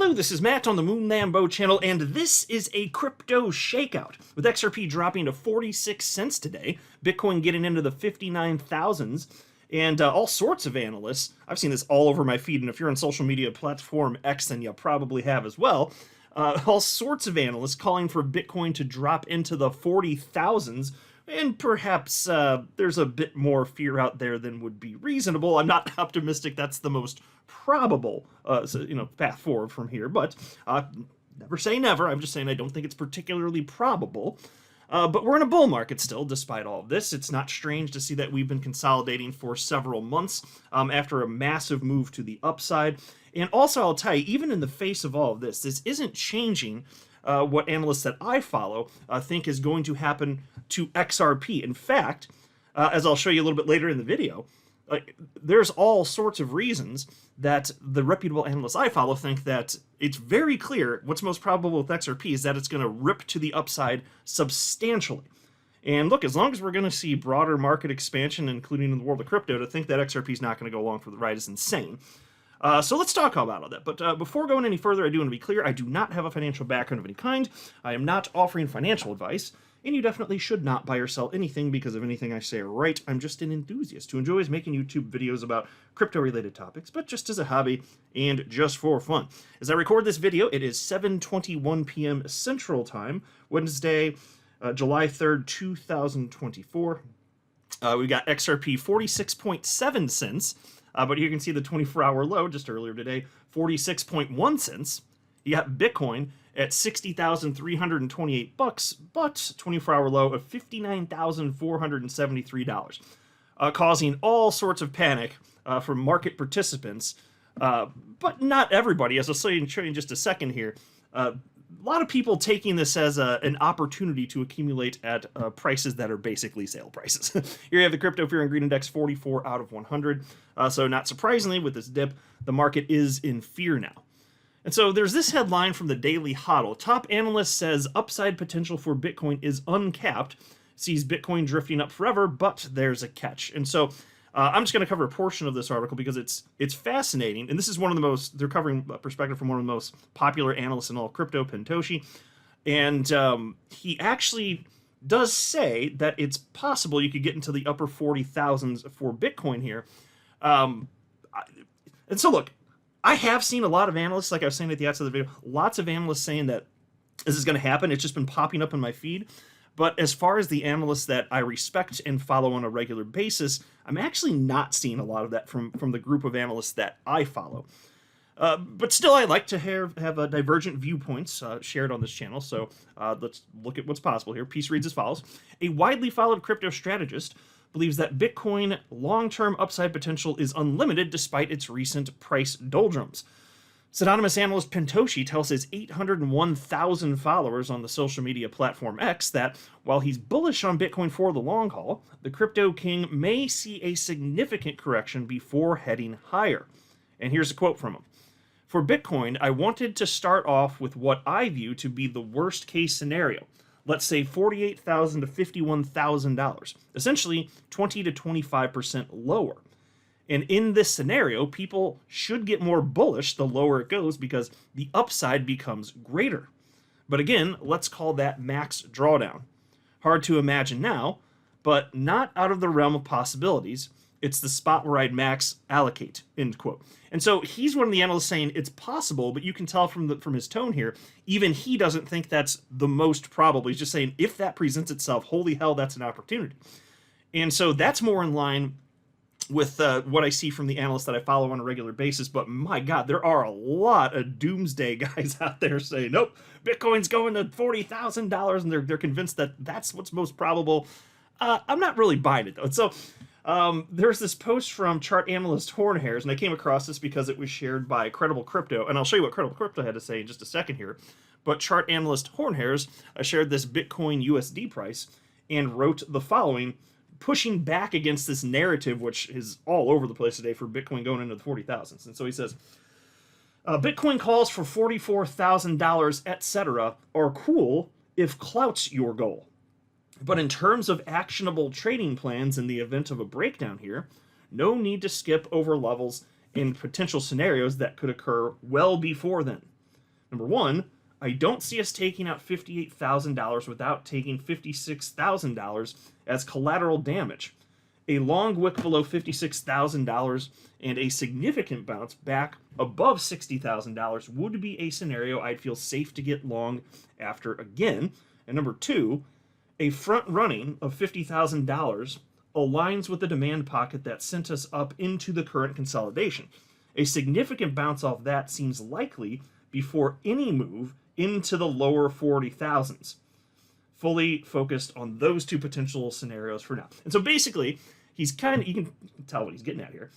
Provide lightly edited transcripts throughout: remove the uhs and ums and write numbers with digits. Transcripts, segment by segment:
Hello, this is Matt on the Moon Lambo channel, and this is a crypto shakeout, with XRP dropping to 46 cents today, Bitcoin getting into the 59,000s, and all sorts of analysts. I've seen this all over my feed, and if you're on social media platform X, then you probably have as well. All sorts of analysts calling for Bitcoin to drop into the 40,000s, and perhaps there's a bit more fear out there than would be reasonable. I'm not optimistic that's the most probable path forward from here, but never say never. I'm just saying I don't think it's particularly probable. But we're in a bull market still, despite all of this. It's not strange to see that we've been consolidating for several months after a massive move to the upside. And also, I'll tell you, even in the face of all of this, this isn't changing what analysts that I follow think is going to happen to XRP. In fact, as I'll show you a little bit later in the video, there's all sorts of reasons that the reputable analysts I follow think that it's very clear what's most probable with XRP is that it's going to rip to the upside substantially. And look, as long as we're going to see broader market expansion, including in the world of crypto, to think that XRP is not going to go along for the ride is insane. So let's talk about all that. But before going any further, I do want to be clear, I do not have a financial background of any kind. I am not offering financial advice, and you definitely should not buy or sell anything because of anything I say or write. I'm just an enthusiast who enjoys making YouTube videos about crypto-related topics, but just as a hobby and just for fun. As I record this video, it is 7:21 p.m. Central Time, Wednesday, July 3rd, 2024. We got XRP 46.7 cents. But you can see the 24-hour low just earlier today, 46.1 cents. You got Bitcoin at $60,328, but 24-hour low of $59,473, causing all sorts of panic from market participants, but not everybody. As I'll show you in just a second here, a lot of people taking this as an opportunity to accumulate at prices that are basically sale prices. Here you have the Crypto Fear and Greed Index, 44 out of 100. So not surprisingly, with this dip, the market is in fear now. And so there's this headline from the Daily Hodl. Top analyst says upside potential for Bitcoin is uncapped, sees Bitcoin drifting up forever, but there's a catch. And so I'm just going to cover a portion of this article because it's fascinating, and this is one of the most, they're covering a perspective from one of the most popular analysts in all crypto, Pentoshi, and he actually does say that it's possible you could get into the upper 40,000s for Bitcoin here. And so look, I have seen a lot of analysts, like I was saying at the outset of the video, lots of analysts saying that this is going to happen. It's just been popping up in my feed. But as far as the analysts that I respect and follow on a regular basis, I'm actually not seeing a lot of that from the group of analysts that I follow. But still, I like to have divergent viewpoints shared on this channel, so let's look at what's possible here. Piece reads as follows. A widely followed crypto strategist believes that Bitcoin long-term upside potential is unlimited despite its recent price doldrums. Pseudonymous analyst Pentoshi tells his 801,000 followers on the social media platform X that while he's bullish on Bitcoin for the long haul, the crypto king may see a significant correction before heading higher. And here's a quote from him. For Bitcoin, I wanted to start off with what I view to be the worst case scenario. Let's say $48,000 to $51,000, essentially 20 to 25% lower. And in this scenario, people should get more bullish the lower it goes because the upside becomes greater. But again, let's call that max drawdown. Hard to imagine now, but not out of the realm of possibilities. It's the spot where I'd max allocate, end quote. And so he's one of the analysts saying it's possible, but you can tell from his tone here, even he doesn't think that's the most probable. He's just saying if that presents itself, holy hell, that's an opportunity. And so that's more in line with what I see from the analysts that I follow on a regular basis. But my God, there are a lot of doomsday guys out there saying, nope, Bitcoin's going to $40,000, and they're convinced that that's what's most probable. I'm not really buying it, though. So there's this post from chart analyst Hornhairs, and I came across this because it was shared by Credible Crypto, and I'll show you what Credible Crypto had to say in just a second here. But chart analyst Hornhairs shared this Bitcoin USD price and wrote the following, pushing back against this narrative, which is all over the place today for Bitcoin going into the 40,000s. And so he says, Bitcoin calls for $44,000, etc. are cool if clout's your goal. But in terms of actionable trading plans in the event of a breakdown here, no need to skip over levels in potential scenarios that could occur well before then. Number one, I don't see us taking out $58,000 without taking $56,000 as collateral damage. A long wick below $56,000 and a significant bounce back above $60,000 would be a scenario I'd feel safe to get long after again. And number two, a front running of $50,000 aligns with the demand pocket that sent us up into the current consolidation. A significant bounce off that seems likely before any move into the lower 40,000s. Fully focused on those two potential scenarios for now. And so basically, he's kind of, you can tell what he's getting at here.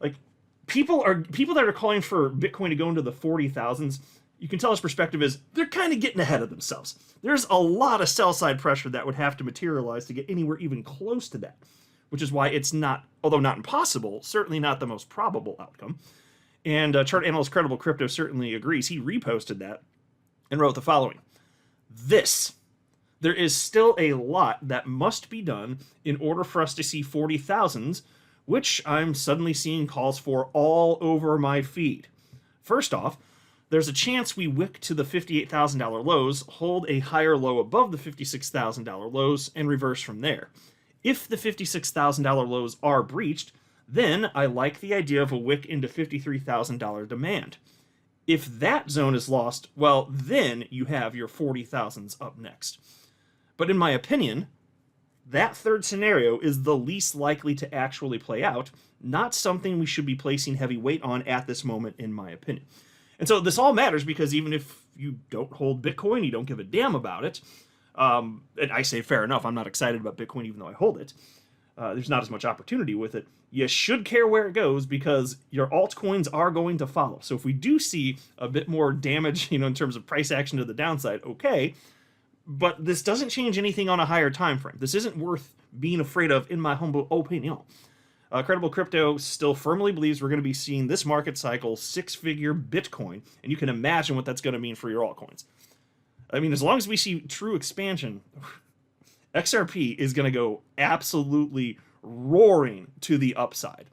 Like, people that are calling for Bitcoin to go into the 40,000s, you can tell his perspective is they're kind of getting ahead of themselves. There's a lot of sell side pressure that would have to materialize to get anywhere even close to that, which is why it's not, although not impossible, certainly not the most probable outcome. And chart analyst Credible Crypto certainly agrees. He reposted that and wrote the following. There is still a lot that must be done in order for us to see 40,000s, which I'm suddenly seeing calls for all over my feed. First off, there's a chance we wick to the $58,000 lows, hold a higher low above the $56,000 lows, and reverse from there. If the $56,000 lows are breached, then I like the idea of a wick into $53,000 demand. If that zone is lost, well, then you have your 40,000s up next. But in my opinion, that third scenario is the least likely to actually play out, not something we should be placing heavy weight on at this moment, in my opinion. And so this all matters because even if you don't hold Bitcoin, you don't give a damn about it, and I say fair enough, I'm not excited about Bitcoin even though I hold it, there's not as much opportunity with it, you should care where it goes because your altcoins are going to follow. So if we do see a bit more damage, in terms of price action to the downside, okay, but this doesn't change anything on a higher time frame. This isn't worth being afraid of, in my humble opinion. Credible Crypto still firmly believes we're going to be seeing this market cycle six-figure Bitcoin, and you can imagine what that's going to mean for your altcoins. I mean, as long as we see true expansion, XRP is going to go absolutely roaring to the upside.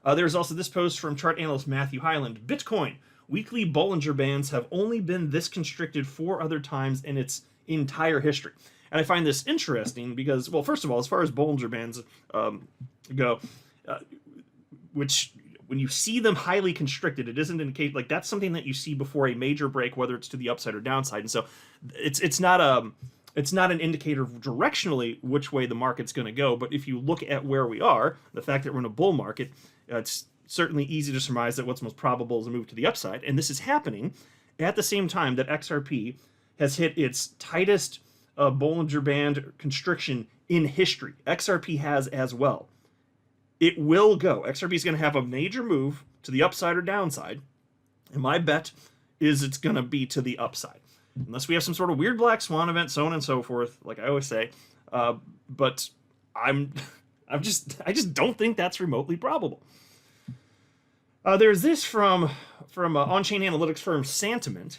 There's also this post from chart analyst Matthew Hyland. Bitcoin. Weekly Bollinger Bands have only been this constricted 4 other times in its entire history. And I find this interesting because, well, first of all, as far as Bollinger Bands go, which when you see them highly constricted, it doesn't indicate, like, that's something that you see before a major break, whether it's to the upside or downside. And so it's not an indicator of directionally which way the market's going to go. But if you look at where we are, the fact that we're in a bull market, it's certainly easy to surmise that what's most probable is a move to the upside. And this is happening at the same time that XRP has hit its tightest Bollinger Band constriction in history. XRP has as well. It will go. XRP is going to have a major move to the upside or downside. And my bet is it's going to be to the upside. Unless we have some sort of weird black swan event, so on and so forth, like I always say. But I just don't think that's remotely probable. There's this from on-chain analytics firm Santiment.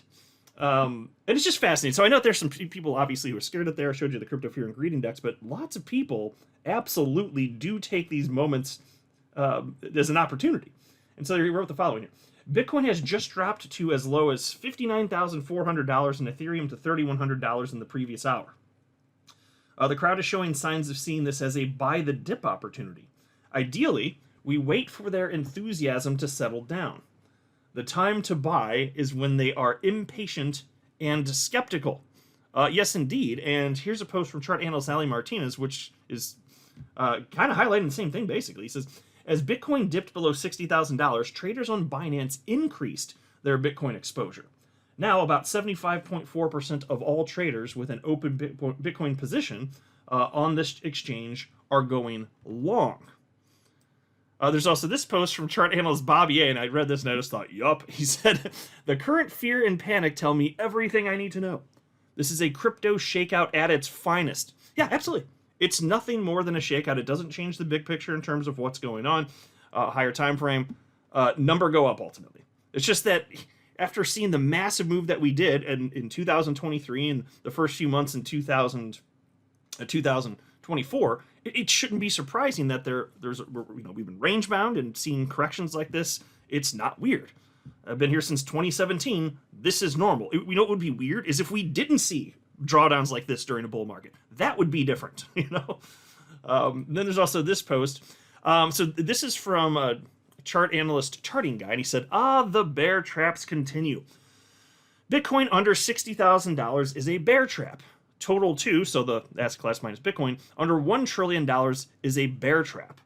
And it's just fascinating. So I know there's some people obviously who are scared out there. I showed you the Crypto Fear and Greed Index, but lots of people absolutely do take these moments as an opportunity. And so he wrote the following here. Bitcoin has just dropped to as low as $59,400 and Ethereum to $3,100 in the previous hour. The crowd is showing signs of seeing this as a buy the dip opportunity. Ideally, we wait for their enthusiasm to settle down. The time to buy is when they are impatient and skeptical. Yes, indeed. And here's a post from chart analyst Ali Martinez, which is kind of highlighting the same thing, basically. He says, as Bitcoin dipped below $60,000, traders on Binance increased their Bitcoin exposure. Now, about 75.4% of all traders with an open Bitcoin position on this exchange are going long. There's also this post from chart analyst Bobby A, and I read this and I just thought, yup. He said, the current fear and panic tell me everything I need to know. This is a crypto shakeout at its finest. Yeah, absolutely. It's nothing more than a shakeout. It doesn't change the big picture in terms of what's going on. Higher time frame, number go up ultimately. It's just that after seeing the massive move that we did in 2023 and the first few months in 2024, it shouldn't be surprising that we've been range bound and seeing corrections like this. It's not weird. I've been here since 2017. This is normal. You know what would be weird is if we didn't see drawdowns like this during a bull market. That would be different, you know? Then there's also this post. So this is from a chart analyst charting guy, and he said, the bear traps continue. Bitcoin under $60,000 is a bear trap. Total 2, so the asset class minus Bitcoin, under $1 trillion is a bear trap.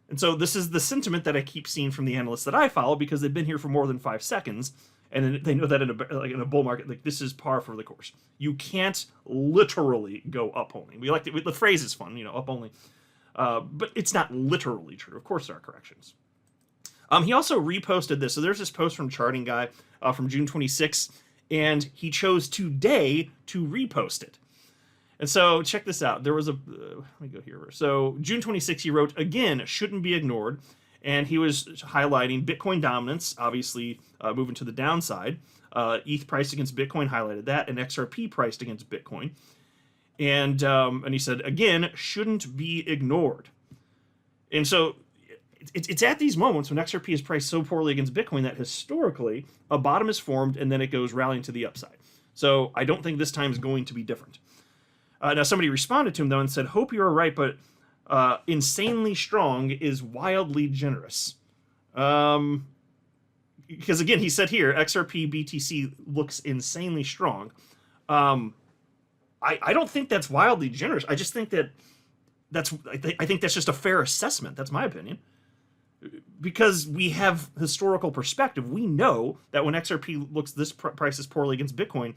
And so this is the sentiment that I keep seeing from the analysts that I follow because they've been here for more than 5 seconds, and they know that in a bull market, like this is par for the course. You can't literally go up only. The phrase is fun, you know, up only, but it's not literally true. Of course, there are corrections. He also reposted this. So there's this post from Charting Guy from June 26th, and he chose today to repost it. And so check this out. There was a, let me go here. So June 26th, he wrote, again, shouldn't be ignored. And he was highlighting Bitcoin dominance, obviously moving to the downside. ETH priced against Bitcoin highlighted that, and XRP priced against Bitcoin. And he said, again, shouldn't be ignored. And so it's at these moments when XRP is priced so poorly against Bitcoin that historically a bottom is formed and then it goes rallying to the upside. So I don't think this time is going to be different. Now somebody responded to him though and said, hope you are right, but insanely strong is wildly generous. Because again, he said here, XRP BTC looks insanely strong. I don't think that's wildly generous. I just think I think that's just a fair assessment. That's my opinion. Because we have historical perspective, we know that when XRP looks this prices poorly against Bitcoin,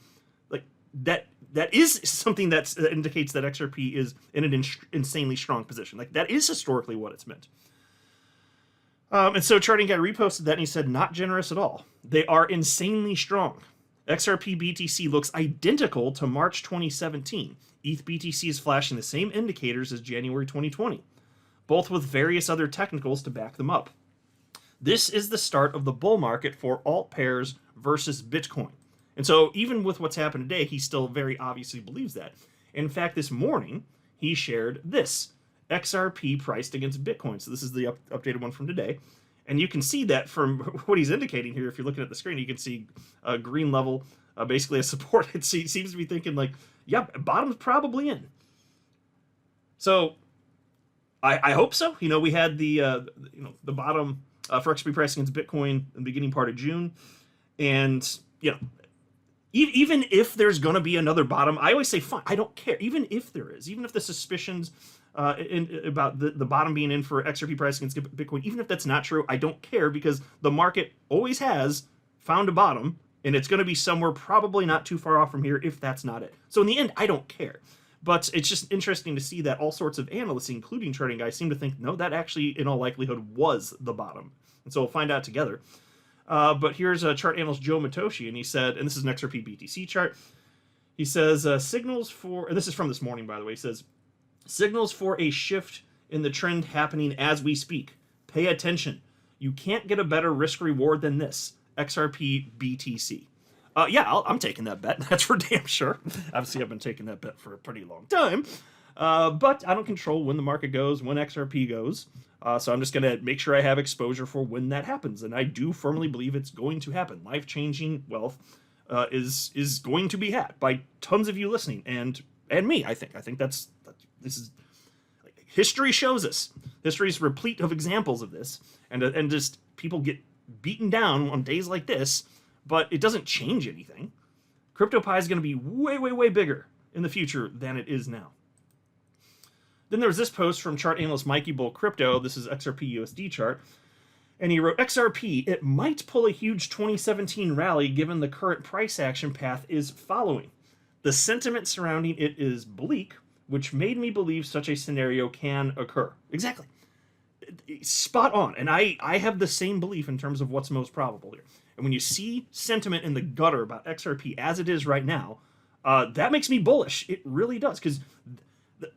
like that is something that indicates that XRP is in an insanely strong position. Like that is historically what it's meant. And so Charting Guy reposted that and he said, not generous at all. They are insanely strong. XRP BTC looks identical to March 2017. ETH BTC is flashing the same indicators as January 2020. Both with various other technicals to back them up. This is the start of the bull market for alt pairs versus Bitcoin. And so even with what's happened today, he still very obviously believes that. In fact, this morning, he shared this, XRP priced against Bitcoin. So this is the updated one from today. And you can see that from what he's indicating here. If you're looking at the screen, you can see a green level, basically a support. It seems to be thinking like, yeah, bottom's probably in. So I hope so. You know, we had the bottom for XRP price against Bitcoin in the beginning part of June, and you know, even if there's going to be another bottom, I always say fine. I don't care. Even if there is, even if the suspicions about the bottom being in for XRP price against Bitcoin, even if that's not true, I don't care because the market always has found a bottom, and it's going to be somewhere probably not too far off from here if that's not it. So in the end, I don't care. But it's just interesting to see that all sorts of analysts, including Charting Guys, seem to think, no, that actually, in all likelihood, was the bottom. And so we'll find out together. But here's a chart analyst, Joe Matoshi, and he said, and this is an XRP BTC chart, he says, signals for, and this is from this morning, by the way, he says, signals for a shift in the trend happening as we speak. Pay attention. You can't get a better risk-reward than this, XRP BTC. Yeah, I'm taking that bet. That's for damn sure. Obviously, I've been taking that bet for a pretty long time. But I don't control when the market goes, when XRP goes. So I'm just going to make sure I have exposure for when that happens. And I do firmly believe it's going to happen. Life-changing wealth is going to be had by tons of you listening and me, I think. This is... History shows us. History is replete of examples of this. And just people get beaten down on days like this, but it doesn't change anything. CryptoPie is going to be way, way, way bigger in the future than it is now. Then there's this post from chart analyst Mikey Bull Crypto. This is XRP USD chart. And he wrote, XRP, it might pull a huge 2017 rally given the current price action path is following. The sentiment surrounding it is bleak, which made me believe such a scenario can occur. Exactly. Spot on. And I have the same belief in terms of what's most probable here. And when you see sentiment in the gutter about XRP as it is right now, that makes me bullish. It really does. Because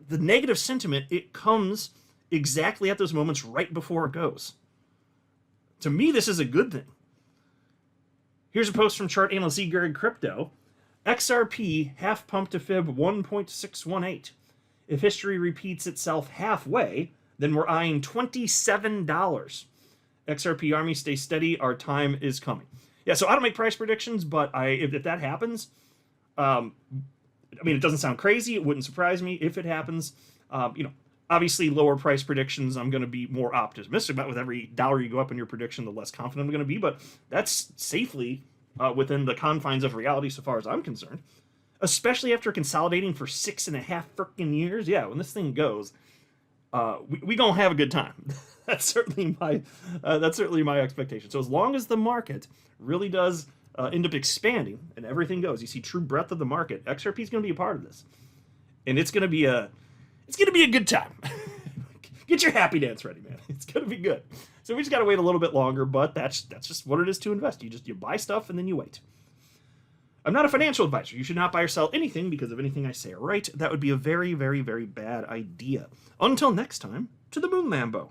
the negative sentiment, it comes exactly at those moments right before it goes. To me, this is a good thing. Here's a post from chart analyst Greg Crypto. XRP half pump to fib 1.618. If history repeats itself halfway, then we're eyeing $27. XRP Army, stay steady. Our time is coming. Yeah, so I don't make price predictions, but if that happens, I mean, it doesn't sound crazy. It wouldn't surprise me if it happens. Obviously, lower price predictions I'm going to be more optimistic about. With every dollar you go up in your prediction, the less confident I'm going to be. But that's safely within the confines of reality, so far as I'm concerned. Especially after consolidating for 6.5 freaking years. Yeah, when this thing goes, we gonna have a good time. That's certainly my expectation. So as long as the market really does end up expanding and everything goes, you see true breadth of the market, XRP is going to be a part of this, and it's going to be a good time. Get your happy dance ready, man. It's going to be good. So we just got to wait a little bit longer, but that's just what it is to invest. You buy stuff and then you wait. I'm not a financial advisor. You should not buy or sell anything because of anything I say or write. That would be a very, very, very bad idea. Until next time, to the moon, Lambo.